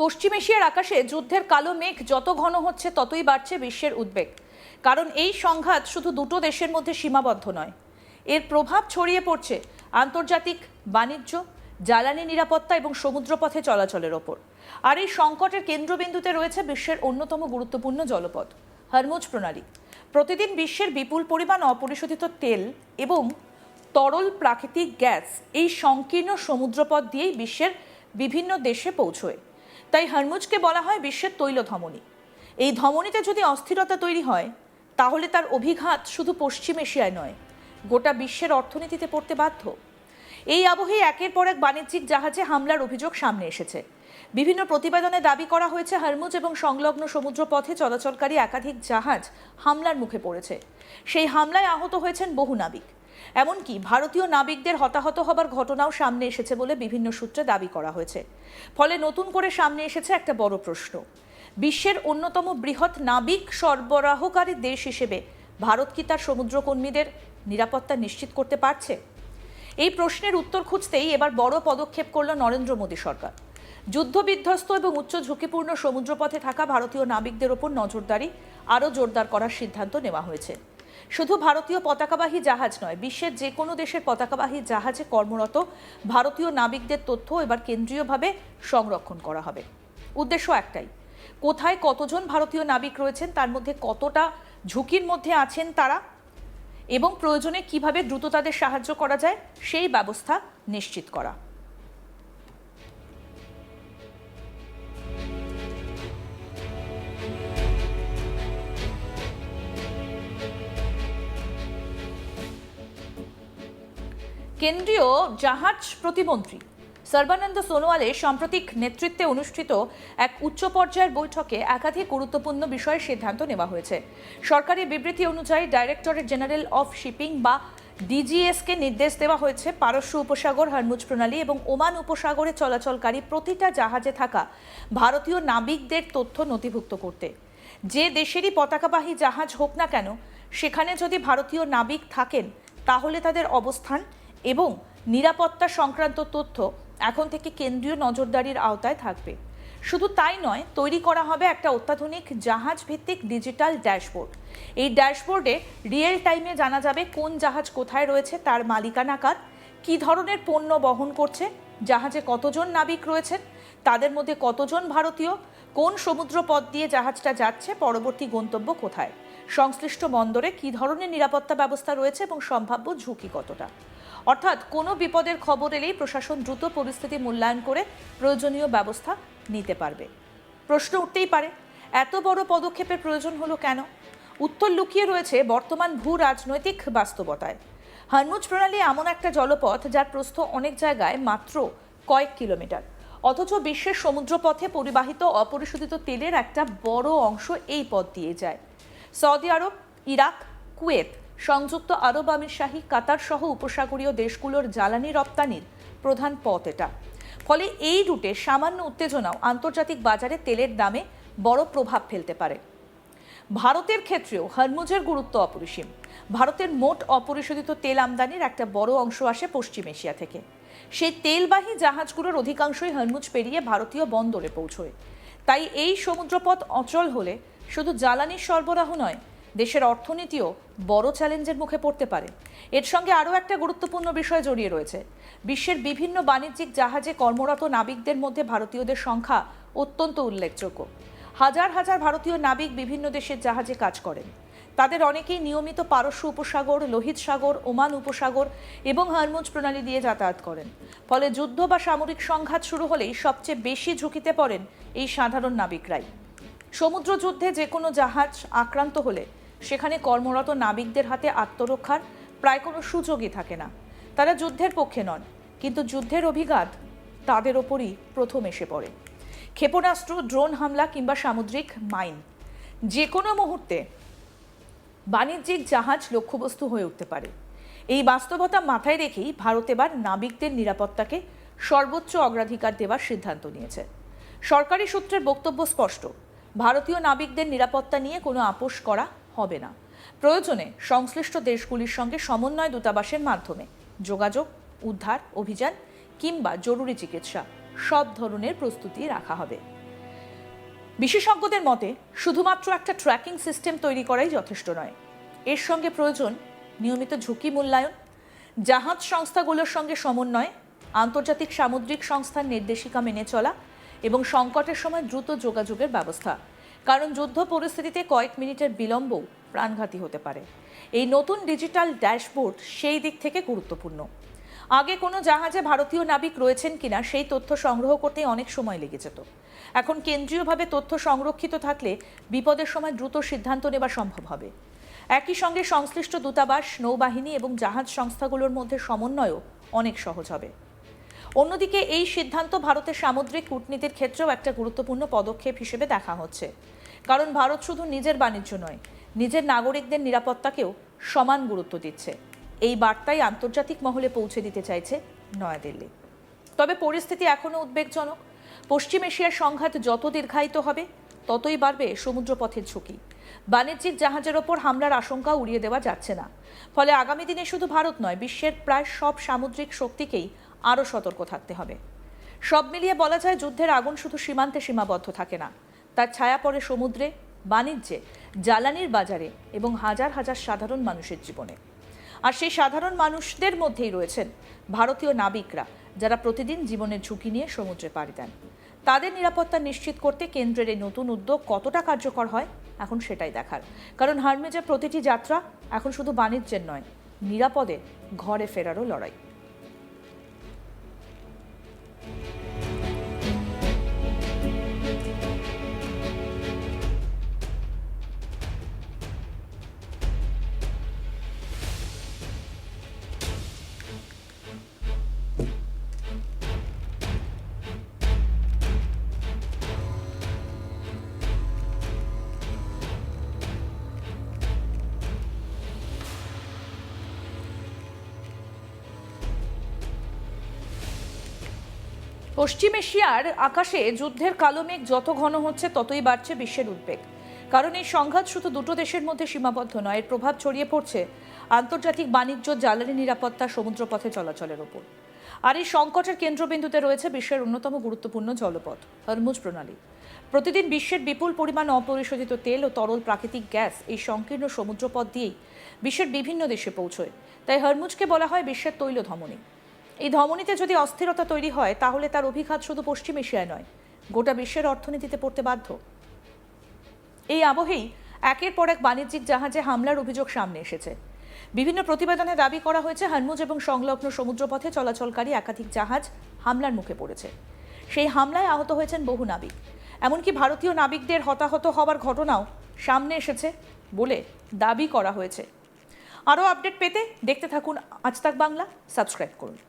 পশ্চিম এশিয়ার আকাশে যুদ্ধের কালো মেঘ যত ঘন হচ্ছে ততই বাড়ছে বিশ্বের উদ্বেগ। কারণ এই সংঘাত শুধু দুটো দেশের মধ্যে সীমাবদ্ধ নয়, এর প্রভাব ছড়িয়ে পড়ছে আন্তর্জাতিক বাণিজ্য, জ্বালানি নিরাপত্তা এবং সমুদ্রপথে চলাচলের ওপর। আর এই সংকটের কেন্দ্রবিন্দুতে রয়েছে বিশ্বের অন্যতম গুরুত্বপূর্ণ জলপথ হরমুজ প্রণালী। প্রতিদিন বিশ্বের বিপুল পরিমাণ অপরিশোধিত তেল এবং তরল প্রাকৃতিক গ্যাস এই সংকীর্ণ সমুদ্রপথ দিয়েই বিশ্বের বিভিন্ন দেশে পৌঁছয়। তাই হরমুজকে বলা হয় বিশ্বের তৈল ধমনী। এই ধমনীতে যদি অস্থিরতা তৈরি হয়, তাহলে তার অভিঘাত শুধু পশ্চিম এশিয়ায় নয়, গোটা বিশ্বের অর্থনীতিতে পড়তে বাধ্য। এই আবহে একের পর এক বাণিজ্যিক জাহাজে হামলার অভিযোগ সামনে এসেছে। বিভিন্ন প্রতিবেদনে দাবি করা হয়েছে হরমুজ এবং সংলগ্ন সমুদ্রপথে চলাচলকারী একাধিক জাহাজ হামলার মুখে পড়েছে। সেই হামলায় আহত হয়েছেন বহু নাবিক। এমনকি ভারতীয় নাবিকদের হতাহত হবার ঘটনাও সামনে এসেছে বলে বিভিন্ন সূত্রে দাবি করা হয়েছে। ফলে নতুন করে সামনে এসেছে একটা বড় প্রশ্ন: বিশ্বের অন্যতম বৃহৎ নাবিক সরবরাহকারী দেশ হিসেবে ভারত কি তার সমুদ্রকর্মীদের নিরাপত্তা নিশ্চিত করতে পারছে? এই প্রশ্নের উত্তর খুঁজতেই এবার বড় পদক্ষেপ করল নরেন্দ্র মোদী সরকার। যুদ্ধবিধ্বস্ত এবং উচ্চ ঝুঁকিপূর্ণ সমুদ্রপথে থাকা ভারতীয় নাবিকদের ওপর নজরদারি আরও জোরদার করার সিদ্ধান্ত নেওয়া হয়েছে। শুধু ভারতীয় পতাকাবাহী জাহাজ নয়, বিশ্বের যে কোনো দেশের পতাকাবাহী জাহাজে কর্মরত ভারতীয় নাবিকদের তথ্য এবার কেন্দ্রীয়ভাবে সংরক্ষণ করা হবে। উদ্দেশ্য একটাই: কোথায় কতজন ভারতীয় নাবিক রয়েছেন, তার মধ্যে কতটা ঝুঁকির মধ্যে আছেন তারা, এবং প্রয়োজনে কিভাবে দ্রুত তাদের সাহায্য করা যায় সেই ব্যবস্থা নিশ্চিত করা। কেন্দ্রীয় জাহাজ প্রতিমন্ত্রী সর্বানন্দ সোনোয়ালের সাম্প্রতিক নেতৃত্বে অনুষ্ঠিত এক উচ্চ পর্যায়ের বৈঠকে একাধিক গুরুত্বপূর্ণ বিষয়ের সিদ্ধান্ত নেওয়া হয়েছে। সরকারি বিবৃতি অনুযায়ী ডাইরেক্টরেট জেনারেল অফ শিপিং বা ডিজিএসকে নির্দেশ দেওয়া হয়েছে পারস্য উপসাগর, হরমুজ প্রণালী এবং ওমান উপসাগরে চলাচলকারী প্রতিটা জাহাজে থাকা ভারতীয় নাবিকদের তথ্য নথিভুক্ত করতে। যে দেশেরই পতাকাবাহী জাহাজ হোক না কেন, সেখানে যদি ভারতীয় নাবিক থাকেন, তাহলে তাদের অবস্থান এবং নিরাপত্তা সংক্রান্ত তথ্য এখন থেকে কেন্দ্রীয় নজরদারির আওতায় থাকবে। শুধু তাই নয়, তৈরি করা হবে একটা অত্যাধুনিক জাহাজ ভিত্তিক ডিজিটাল ড্যাশবোর্ড। এই ড্যাশবোর্ডে রিয়েল টাইমে জানা যাবে কোন জাহাজ কোথায় রয়েছে, তার মালিকানা কার, কী ধরনের পণ্য বহন করছে, জাহাজে কতজন নাবিক রয়েছেন, তাদের মধ্যে কতজন ভারতীয়, কোন সমুদ্র পথ দিয়ে জাহাজটা যাচ্ছে, পরবর্তী গন্তব্য কোথায়, সংশ্লিষ্ট বন্দরে কী ধরনের নিরাপত্তা ব্যবস্থা রয়েছে এবং সম্ভাব্য ঝুঁকি কতটা। অর্থাৎ কোনো বিপদের খবর এলেই প্রশাসন দ্রুত পরিস্থিতি মূল্যায়ন করে প্রয়োজনীয় ব্যবস্থা নিতে পারবে। প্রশ্ন উঠতেই পারে, এত বড় পদক্ষেপের প্রয়োজন হলো কেন? উত্তর লুকিয়ে রয়েছে বর্তমান ভূ রাজনৈতিক বাস্তবতায়। হরমুজ প্রণালী এমন একটা জলপথ যার প্রস্থ অনেক জায়গায় মাত্র কয়েক কিলোমিটার, অথচ বিশ্বের সমুদ্রপথে পরিবাহিত অপরিশোধিত তেলের একটা বড় অংশ এই পথ দিয়ে যায়। সৌদি আরব, ইরাক, কুয়েত, সংযুক্ত আরব আমিরশাহী, কাতার সহ উপসাগরীয় দেশগুলোর জ্বালানি রপ্তানির প্রধান পথ এটা। ফলে এই রুটে সামান্য উত্তেজনাও আন্তর্জাতিক বাজারে তেলের দামে বড় প্রভাব ফেলতে পারে। ভারতের ক্ষেত্রেও হরমুজের গুরুত্ব অপরিসীম। ভারতের মোট অপরিশোধিত তেল আমদানির একটা বড় অংশ আসে পশ্চিম এশিয়া থেকে। সেই তেলবাহী জাহাজগুলোর অধিকাংশই হরমুজ পেরিয়ে ভারতীয় বন্দরে পৌঁছয়। তাই এই সমুদ্রপথ অচল হলে শুধু জ্বালানির সরবরাহ নয়, দেশের অর্থনীতিও বড় চ্যালেঞ্জের মুখে পড়তে পারে। এর সঙ্গে আরও একটা গুরুত্বপূর্ণ বিষয় জড়িয়ে রয়েছে। বিশ্বের বিভিন্ন বাণিজ্যিক জাহাজে কর্মরত নাবিকদের মধ্যে ভারতীয়দের সংখ্যা অত্যন্ত উল্লেখযোগ্য। হাজার হাজার ভারতীয় নাবিক বিভিন্ন দেশের জাহাজে কাজ করেন। তাদের অনেকেই নিয়মিত পারস্য উপসাগর, লোহিত সাগর, ওমান উপসাগর এবং হরমুজ প্রণালী দিয়ে যাতায়াত করেন। ফলে যুদ্ধ বা সামরিক সংঘাত শুরু হলেই সবচেয়ে বেশি ঝুঁকিতে পড়েন এই সাধারণ নাবিকরাই। সমুদ্র যুদ্ধে যে কোনো জাহাজ আক্রান্ত হলে সেখানে কর্মরত নাবিকদের হাতে আত্মরক্ষার প্রায় কোনো সুযোগই থাকে না। তারা যুদ্ধের পক্ষে নন, কিন্তু যুদ্ধের অভিঘাত তাদের ওপরই প্রথম এসে পড়ে। ক্ষেপণাস্ত্র, ড্রোন হামলা কিংবা সামুদ্রিক মাইন, যে কোনো মুহূর্তে বাণিজ্যিক জাহাজ লক্ষ্যবস্তু হয়ে উঠতে পারে। এই বাস্তবতা মাথায় রেখেই ভারত এবার নাবিকদের নিরাপত্তাকে সর্বোচ্চ অগ্রাধিকার দেওয়ার সিদ্ধান্ত নিয়েছে। সরকারি সূত্রের বক্তব্য স্পষ্ট: ভারতীয় নাবিকদের নিরাপত্তা নিয়ে কোনো আপোষ করা হবে না। প্রয়োজনে সংশ্লিষ্ট দেশগুলির সঙ্গে সমন্বয় দূতাবাসের মাধ্যমে যোগাযোগ, উদ্ধার অভিযান কিংবা জরুরি চিকিৎসা সব ধরনের প্রস্তুতি রাখা হবে। বিশেষজ্ঞদের মতে শুধুমাত্র একটা ট্র্যাকিং সিস্টেম তৈরি করাই যথেষ্ট নয়, এর সঙ্গে প্রয়োজন নিয়মিত ঝুঁকি মূল্যায়ন, জাহাজ সংস্থাগুলোর সঙ্গে সমন্বয়, আন্তর্জাতিক সামুদ্রিক সংস্থার নির্দেশিকা মেনে চলা এবং সংকটের সময় দ্রুত যোগাযোগের ব্যবস্থা। কারণ যুদ্ধ পরিস্থিতিতে কয়েক মিনিটের বিলম্বও প্রাণঘাতী হতে পারে। এই নতুন ডিজিটাল ড্যাশবোর্ড সেই দিক থেকে গুরুত্বপূর্ণ। আগে কোনো জাহাজে ভারতীয় নাবিক রয়েছেন কিনা সেই তথ্য সংগ্রহ করতে অনেক সময় লেগে যেত। এখন কেন্দ্রীয়ভাবে তথ্য সংরক্ষিত থাকলে বিপদের সময় দ্রুত সিদ্ধান্ত নেওয়া সম্ভব হবে। একই সঙ্গে সংশ্লিষ্ট দূতাবাস, নৌবাহিনী এবং জাহাজ সংস্থাগুলোর মধ্যে সমন্বয়ও অনেক সহজ হবে। অন্যদিকে এই সিদ্ধান্ত ভারতের সামুদ্রিক কূটনীতির ক্ষেত্রেও একটা গুরুত্বপূর্ণ পদক্ষেপ হিসেবে দেখা হচ্ছে। কারণ ভারত শুধু নিজের বাণিজ্য নয়, নিজের নাগরিকদের নিরাপত্তাকেও সমান গুরুত্ব দিচ্ছে। এই বার্তাই আন্তর্জাতিক মহলে পৌঁছে দিতে চাইছে নয়াদিল্লি। তবে পরিস্থিতি এখনও উদ্বেগজনক। পশ্চিম এশিয়ার সংঘাত যত দীর্ঘায়িত হবে ততই বাড়বে সমুদ্রপথের ঝুঁকি। বাণিজ্যিক জাহাজের ওপর হামলার আশঙ্কা উড়িয়ে দেওয়া যাচ্ছে না। ফলে আগামী দিনে শুধু ভারত নয়, বিশ্বের প্রায় সব সামুদ্রিক শক্তিকেই আরও সতর্ক থাকতে হবে। সব মিলিয়ে বলা যায়, যুদ্ধের আগুন শুধু সীমান্তে সীমাবদ্ধ থাকে না, তার ছায়া পড়ে সমুদ্রে, বাণিজ্যে, জ্বালানির বাজারে এবং হাজার হাজার সাধারণ মানুষের জীবনে। আর সেই সাধারণ মানুষদের মধ্যেই রয়েছেন ভারতীয় নাবিকরা, যারা প্রতিদিন জীবনের ঝুঁকি নিয়ে সমুদ্রে পাড়ি দেন। তাদের নিরাপত্তা নিশ্চিত করতে কেন্দ্রের এই নতুন উদ্যোগ কতটা কার্যকর হয় এখন সেটাই দেখার। কারণ হারমেজের প্রতিটি যাত্রা এখন শুধু বাণিজ্যের নয়, নিরাপদে ঘরে ফেরারও লড়াই। পশ্চিম এশিয়ার আকাশে যুদ্ধের কালো মেঘ যত ঘন হচ্ছে ততই বাড়ছে বিশ্বের উদ্বেগ। কারণ এই সংঘাত শুধু দুটো দেশের মধ্যে সীমাবদ্ধ নয়, এর প্রভাব ছড়িয়ে পড়ছে আন্তর্জাতিক বাণিজ্য, জ্বালানি নিরাপত্তা, সমুদ্রপথে চলাচলের ওপর। আর এই সংকটের কেন্দ্রবিন্দুতে রয়েছে বিশ্বের অন্যতম গুরুত্বপূর্ণ জলপথ হরমুজ প্রণালী। প্রতিদিন বিশ্বের বিপুল পরিমাণ অপরিশোধিত তেল ও তরল প্রাকৃতিক গ্যাস এই সংকীর্ণ সমুদ্রপথ দিয়েই বিশ্বের বিভিন্ন দেশে পৌঁছয়। তাই হরমুজকে বলা হয় বিশ্বের তৈল ধমনী। এই ধমনীতে যদি অস্থিরতা তৈরি হয় তাহলে তার অভিঘাত শুধু পশ্চিম এশিয়ায় নয়, গোটা বিশ্বের অর্থনীতিতে পড়তে বাধ্য। এই আবহেই একের পর এক বাণিজ্যিক জাহাজে হামলার অভিযোগ সামনে এসেছে। বিভিন্ন প্রতিবেদনে দাবি করা হয়েছে হরমুজ এবং সংলগ্ন সমুদ্রপথে চলাচলকারী একাধিক জাহাজ হামলার মুখে পড়েছে। সেই হামলায় আহত হয়েছেন বহু নাবিক। এমনকি ভারতীয় নাবিকদের হতাহত হওয়ার ঘটনাও সামনে এসেছে বলে দাবি করা হয়েছে। আরও আপডেট পেতে দেখতে থাকুন আজ তাক বাংলা, সাবস্ক্রাইব করুন।